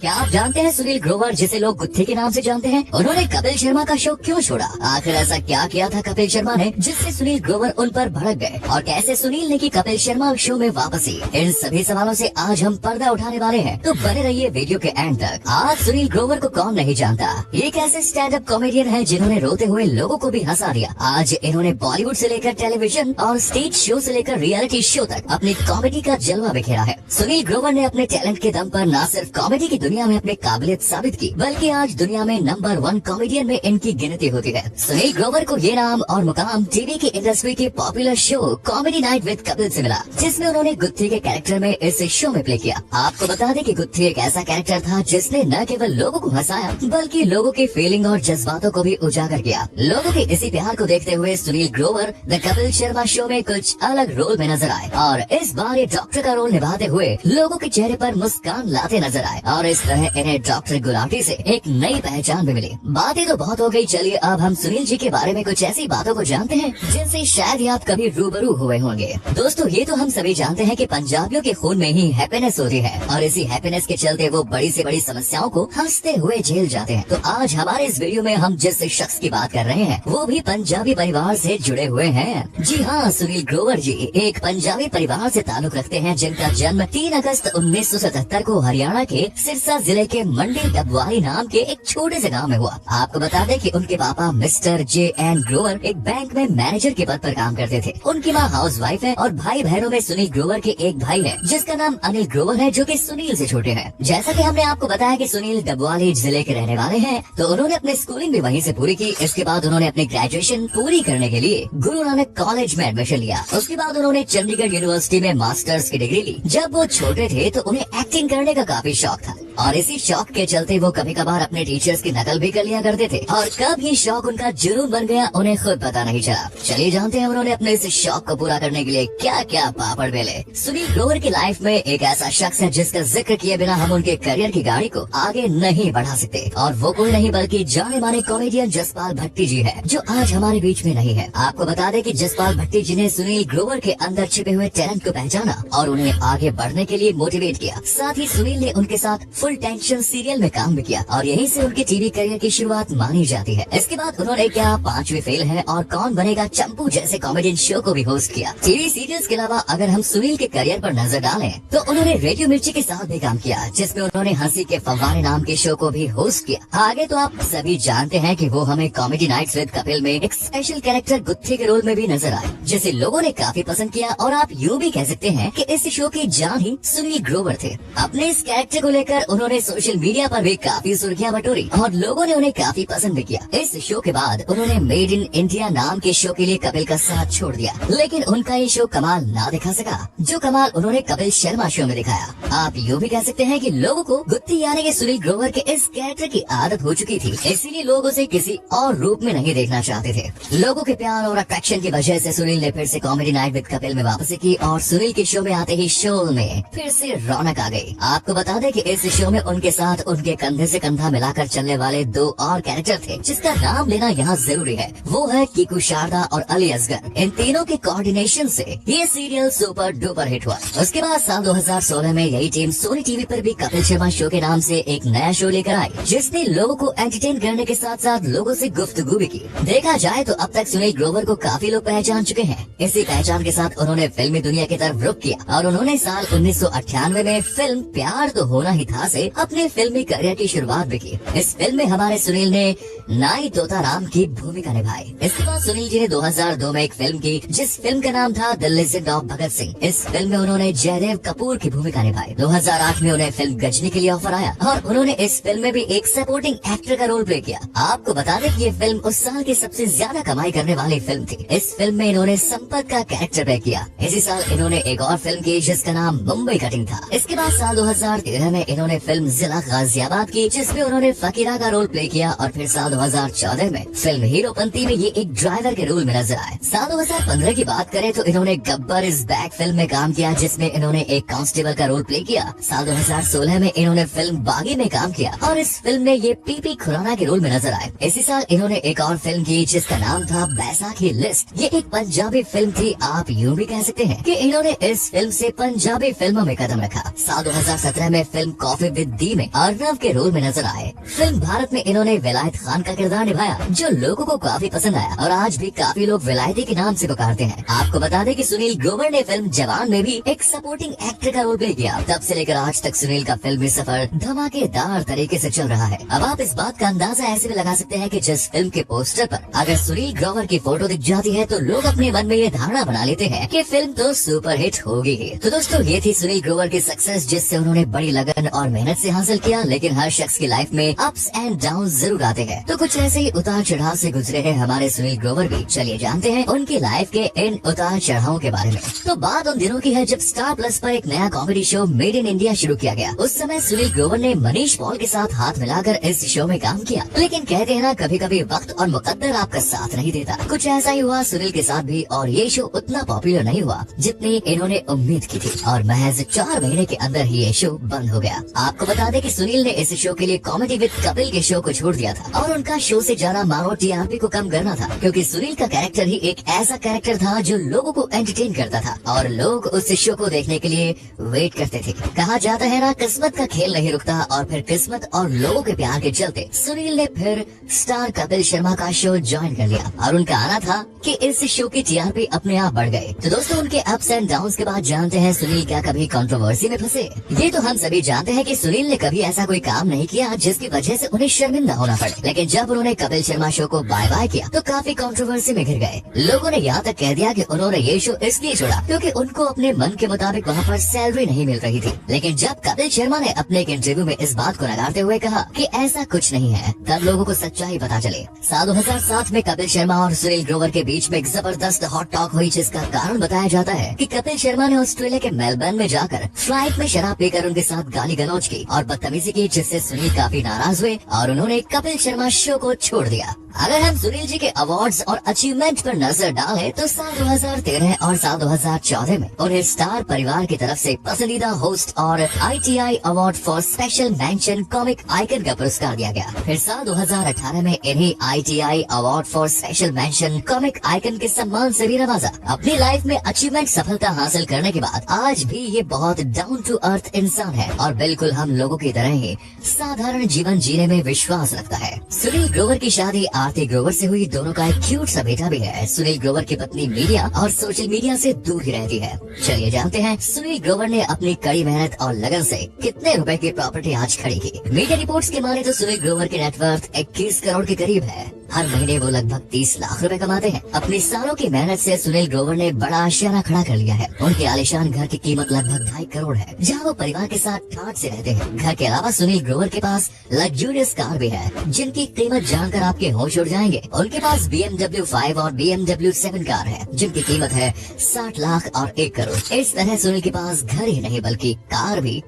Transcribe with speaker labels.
Speaker 1: क्या आप जानते हैं सुनील ग्रोवर, जिसे लोग गुत्थी के नाम से जानते हैं, उन्होंने कपिल शर्मा का शो क्यों छोड़ा? आखिर ऐसा क्या किया था कपिल शर्मा ने जिससे सुनील ग्रोवर उन पर भड़क गए, और कैसे सुनील ने की कपिल शर्मा शो में वापसी? इन सभी सवालों से आज हम पर्दा उठाने वाले हैं, तो बने रहिए वीडियो के एंड तक। आज सुनील ग्रोवर को कौन नहीं जानता? एक ऐसे स्टैंड अप कॉमेडियन है जिन्होंने रोते हुए लोगों को भी हंसा दिया। आज इन्होंने बॉलीवुड से लेकर टेलीविजन और स्टेज शो से लेकर रियलिटी शो तक अपनी कॉमेडी का जलवा बिखेरा है। सुनील ग्रोवर ने अपने टैलेंट के दम पर न सिर्फ कॉमेडी की दुनिया में अपनी काबिलियत साबित की, बल्कि आज दुनिया में नंबर 1 कॉमेडियन में इनकी गिनती होती है। सुनील ग्रोवर को ये नाम और मुकाम टीवी की इंडस्ट्री के popular show comedy night with Kapil से मिला, जिसमें उन्होंने गुत्थी के कैरेक्टर में इस शो में प्ले किया। आपको बता दें कि गुत्थी एक ऐसा कैरेक्टर था जिसने न केवल लोगों को हंसाया, बल्कि लोगों की फीलिंग और जज्बातों को भी उजागर किया। लोगों के इसी प्यार को देखते हुए सुनील ग्रोवर द कपिल शर्मा शो में कुछ अलग रोल में नजर आए, और इस बार ये डॉक्टर का रोल निभाते हुए लोगों के चेहरे पर मुस्कान लाते नजर आए, और इस तरह इन्हें डॉक्टर गुलाटी से एक नई पहचान भी मिली। बातें तो बहुत हो गई, चलिए अब हम सुनील जी के बारे में कुछ ऐसी बातों को जानते हैं जिनसे शायद आप कभी रूबरू हुए होंगे। दोस्तों, ये तो हम सभी जानते हैं कि पंजाबियों के खून में ही हैप्पीनेस होती है, और इसी हैप्पीनेस के चलते वो बड़ी से बड़ी समस्याओं को हंसते हुए झेल जाते हैं। तो आज हमारे इस वीडियो में हम जिस शख्स की बात कर रहे हैं वो भी पंजाबी परिवार से जुड़े हुए हैं। जी हाँ, सुनील ग्रोवर जी एक पंजाबी परिवार से ताल्लुक रखते हैं, जिनका जन्म 3 अगस्त 1977 को हरियाणा के सिरसा जिले के मंडी डबवाली नाम के एक छोटे से गांव में हुआ। आपको बता दें कि उनके पापा मिस्टर J.N. ग्रोवर एक बैंक में मैनेजर के पद पर काम करते थे। उनकी माँ हाउसवाइफ है, और भाई बहनों में सुनील ग्रोवर के एक भाई है जिसका नाम अनिल ग्रोवर है, जो कि सुनील से छोटे हैं। जैसा कि हमने आपको बताया कि सुनील डबवाली जिले के रहने वाले हैं, तो उन्होंने अपनी स्कूलिंग भी वहीं से पूरी की। इसके बाद उन्होंने अपनी ग्रेजुएशन पूरी करने के लिए गुरु नानक कॉलेज में एडमिशन लिया। उसके बाद उन्होंने चंडीगढ़ यूनिवर्सिटी में मास्टर्स की डिग्री ली। जब वो छोटे थे तो उन्हें एक्टिंग करने का काफी शौक था, और इसी शौक के चलते वो कभी कभार अपने टीचर्स की नकल भी कर लिया करते थे, और कब ये शौक उनका जुनून बन गया उन्हें खुद पता नहीं चला। चलिए जानते हैं उन्होंने अपने इस शौक को पूरा करने के लिए क्या क्या पापड़ बेले। सुनील ग्रोवर की लाइफ में एक ऐसा शख्स है जिसका जिक्र किए बिना हम उनके करियर की गाड़ी को आगे नहीं बढ़ा सकते, और वो कोई नहीं बल्कि जाने माने कॉमेडियन जसपाल भट्टी जी है, जो आज हमारे बीच में नहीं है। आपको बता दें कि जसपाल भट्टी जी ने सुनील ग्रोवर के अंदर छिपे हुए टैलेंट को पहचाना और उन्हें आगे बढ़ने के लिए मोटिवेट किया। साथ ही सुनील ने उनके साथ फुल टेंशन सीरियल में काम भी किया, और यहीं से उनके टीवी करियर की शुरुआत मानी जाती है। इसके बाद उन्होंने क्या 5वीं फेल है और कौन बनेगा चंपू जैसे कॉमेडियन शो को भी होस्ट किया। टीवी सीरियल्स के अलावा अगर हम सुनील के करियर पर नजर डालें तो उन्होंने रेडियो मिर्ची के साथ भी काम किया, जिसमें उन्होंने हंसी के फव्वारे नाम के शो को भी होस्ट किया। आगे तो आप सभी जानते हैं कि वो हमें कॉमेडी नाइट्स विद कपिल में एक स्पेशल कैरेक्टर गुत्थी के रोल में भी नजर आए, जिसे लोगों ने काफी पसंद किया, और आप यूँ भी कह सकते हैं कि इस शो की जान ही सुनील ग्रोवर थे। अपने इस कैरेक्टर को लेकर उन्होंने सोशल मीडिया पर भी काफी सुर्खियां बटोरी, और लोगों ने उन्हें काफी पसंद भी किया। इस शो के बाद उन्होंने मेड इन इंडिया नाम के शो के लिए कपिल का साथ छोड़ दिया, लेकिन उनका ये शो कमाल ना दिखा सका जो कमाल उन्होंने कपिल शर्मा शो में दिखाया। आप यूँ भी कह सकते हैं कि लोगों को गुत्थी यानी कि सुनील ग्रोवर के इस कैरेक्टर की आदत हो चुकी थी, इसीलिए लोग उसे किसी और रूप में नहीं देखना चाहते थे। लोगों के प्यार और अट्रैक्शन की वजह से सुनील ने फिर से कॉमेडी नाइट विद कपिल में वापसी की, और सुनील के शो में आते ही शो में फिर से रौनक आ गई। आपको बता दें कि इस शो में उनके साथ उनके कंधे से कंधा मिलाकर चलने वाले 2 और कैरेक्टर थे, जिसका नाम लेना यहाँ जरूरी है। वो है कीकू शारदा और अली असगर। इन तीनों के कोऑर्डिनेशन से ये सीरियल सुपर डुपर हिट हुआ। उसके बाद साल 2016 में यही टीम सोनी टीवी पर भी कपिल शर्मा शो के नाम से एक नया शो लेकर आई, जिसने लोगों को एंटरटेन करने के साथ साथ लोगों से गुफ्तगू भी की। देखा जाए तो अब तक सुनील ग्रोवर को काफी लोग पहचान चुके हैं। इसी पहचान के साथ उन्होंने फिल्मी दुनिया की तरफ रुख किया, और उन्होंने साल 1998 में फिल्म प्यार तो होना ही था से अपने फिल्मी करियर की शुरुआत भी की। इस फिल्म में हमारे सुनील ने नाई तोताराम की भूमिका निभाई। इसके बाद सुनील जी ने 2002 में एक फिल्म की, जिस फिल्म का नाम था the legend of Bhagat Singh. इस फिल्म में उन्होंने जयदेव कपूर की भूमिका निभाई। 2008 में उन्हें फिल्म गजनी के लिए ऑफर आया, और उन्होंने इस फिल्म में भी एक सपोर्टिंग एक्टर का रोल प्ले किया। आपको बता दें कि ये फिल्म उस साल की सबसे ज्यादा कमाई करने वाली फिल्म थी। इस फिल्म में इन्होंने संपत का कैरेक्टर प्ले किया। इसी साल इन्होंने एक और फिल्म की जिसका नाम मुंबई कटिंग था। इसके बाद साल 2013 में इन्होंने फिल्म जिला गाजियाबाद की, जिसमें उन्होंने फकीरा का रोल प्ले किया, और फिर साल 2014 में फिल्म हीरोपंती में ये एक ड्राइवर के रोल में नजर आए। साल 2015 की बात करें तो इन्होंने गब्बर इज बैक फिल्म में काम किया, जिसमें इन्होंने एक कांस्टेबल का रोल प्ले किया। साल 2016 में इन्होंने फिल्म बागी में काम किया, और इस फिल्म में ये पीपी खुराना के रोल में नजर आए। इसी साल इन्होंने एक और फिल्म की जिसका नाम था बैसाखी लिस्ट। ये एक पंजाबी फिल्म थी। आप यूँ भी कह सकते हैं कि इन्होंने इस फिल्म से पंजाबी फिल्मों में कदम रखा। साल 2017 में film coffee film with the में अर्नव के रोल में नजर आए। फिल्म भारत में इन्होंने विलायत खान का किरदार निभाया, जो लोगों को काफी पसंद आया और आज भी काफी लोग विलायती के नाम से पुकारते हैं। आपको बता दें कि सुनील ग्रोवर ने फिल्म जवान में भी एक सपोर्टिंग एक्टर का रोल प्ले किया। तब से लेकर आज तक सुनील का फिल्मी सफर धमाकेदार तरीके से चल रहा है। अब आप इस बात का अंदाजा ऐसे भी लगा सकते हैं कि जिस फिल्म के पोस्टर पर अगर सुनील ग्रोवर की फोटो दिख जाती है तो लोग अपने मन में ये धारणा बना लेते हैं कि फिल्म तो सुपर हिट होगी ही। तो दोस्तों, ये थी सुनील ग्रोवर की सक्सेस, जिससे उन्होंने बड़ी लगन और मेहनत से हासिल किया। लेकिन हर शख्स की लाइफ में अप्स एंड डाउन जरूर आते हैं, तो कुछ ऐसे ही उतार चढ़ाव से गुजरे हैं हमारे सुनील ग्रोवर भी। चलिए जानते हैं उनकी लाइफ के इन उतार चढ़ावों के बारे में। तो बात उन दिनों की है जब स्टार प्लस पर एक नया comedy show made in India शुरू किया गया। उस समय सुनील ग्रोवर ने मनीष पॉल के साथ हाथ मिलाकर इस शो में काम किया। लेकिन कहते हैं ना, कभी कभी वक्त और मुकद्दर आपका साथ नहीं देता। कुछ ऐसा ही हुआ सुनील के साथ भी, और ये शो उतना पॉपुलर नहीं हुआ जितनी इन्होंने उम्मीद की थी, और महज 4 महीने के अंदर ही ये शो बंद हो गया। आपको बता दें कि सुनील ने इस शो के लिए कॉमेडी विद कपिल के शो को छोड़ दिया था, और उनका शो से जाना मानो टीआरपी को कम करना था, क्योंकि सुनील का कैरेक्टर ही एक ऐसा कैरेक्टर था जो लोगों को एंटरटेन करता था और लोग उस शो को देखने के लिए वेट करते थे। कहा जाता है ना, किस्मत का खेल नहीं रुकता, और फिर किस्मत और लोगों के प्यार के चलते सुनील ने फिर स्टार कपिल शर्मा का शो ज्वाइन कर लिया, और उनका आना था कि इस शो की टीआरपी अपने आप बढ़ गए। तो दोस्तों, उनके अप्स एंड डाउन्स के बाद जानते हैं सुनील क्या कभी कंट्रोवर्सी में फंसे। ये तो हम सभी जानते हैं कि सुनील ने कभी ऐसा कोई काम नहीं किया जिसकी वजह से उन्हें शर्मिंदा होना पड़े, लेकिन जब उन्होंने कपिल शर्मा शो को बाय बाय किया तो काफी कंट्रोवर्सी में घिर गए। लोगों ने यहाँ तक कह दिया कि उन्होंने ये शो इसलिए छोड़ा क्योंकि उनको अपने मन के मुताबिक वहाँ पर सैलरी नहीं मिल रही थी। लेकिन जब कपिल शर्मा ने अपने एक इंटरव्यू में इस बात को नकारते हुए कहा कि ऐसा कुछ नहीं है, तब लोगों को सच्चाई पता चले। साल 2007 में कपिल शर्मा और सुनील ग्रोवर के बीच में एक जबरदस्त हॉट टॉक हुई, जिसका कारण बताया जाता है कि कपिल शर्मा ने ऑस्ट्रेलिया के मेलबर्न में जाकर फ्लाइट में शराब पीकर उनके साथ गाली गलौज की और बदतमीजी की, जिससे सुनील काफी नाराज हुए और उन्होंने कपिल शर्मा शो को छोड़ दिया। अगर हम सुनील जी के अवार्ड्स और अचीवमेंट पर नजर डालें तो साल 2013 और साल 2014 में उन्हें स्टार परिवार की तरफ से पसंदीदा होस्ट और ITI award for special mention comic icon का पुरस्कार दिया गया। फिर साल 2018 में इन्हें ITI award for special mention comic icon के सम्मान से भी नवाजा। अपनी लाइफ में अचीवमेंट सफलता हासिल करने के बाद आज भी ये बहुत डाउन टू अर्थ इंसान है और बिल्कुल हम लोगों की तरह ही साधारण जीवन जीने में विश्वास रखता है। सुनील ग्रोवर की शादी आरती ग्रोवर से हुई, दोनों का एक क्यूट सा बेटा भी है। सुनील ग्रोवर की पत्नी मीडिया और सोशल मीडिया से दूर ही रहती है। चलिए जानते हैं सुनील ग्रोवर ने अपनी कड़ी मेहनत और लगन से कितने रुपए की प्रॉपर्टी आज खड़ी की। मीडिया रिपोर्ट्स के माने तो सुनील ग्रोवर की नेटवर्थ 21 करोड़ के करीब है। हर महीने वो लगभग 30 लाख रुपए कमाते हैं। अपनी सालों की मेहनत से सुनील ग्रोवर ने बड़ा आशियाना खड़ा कर लिया है। उनके आलीशान घर की कीमत लगभग 2.5 करोड़ है, जहाँ वो परिवार के साथ ठाट से रहते हैं। घर के अलावा सुनील ग्रोवर के पास लग्जूरियस कार भी है, जिनकी कीमत जानकर आपके होश उड़ जाएंगे। उनके पास BMW 5 और BMW 7 कार है, जिनकी कीमत है 60 लाख और 1 करोड़। इस तरह सुनील के पास घर ही नहीं बल्कि कार भी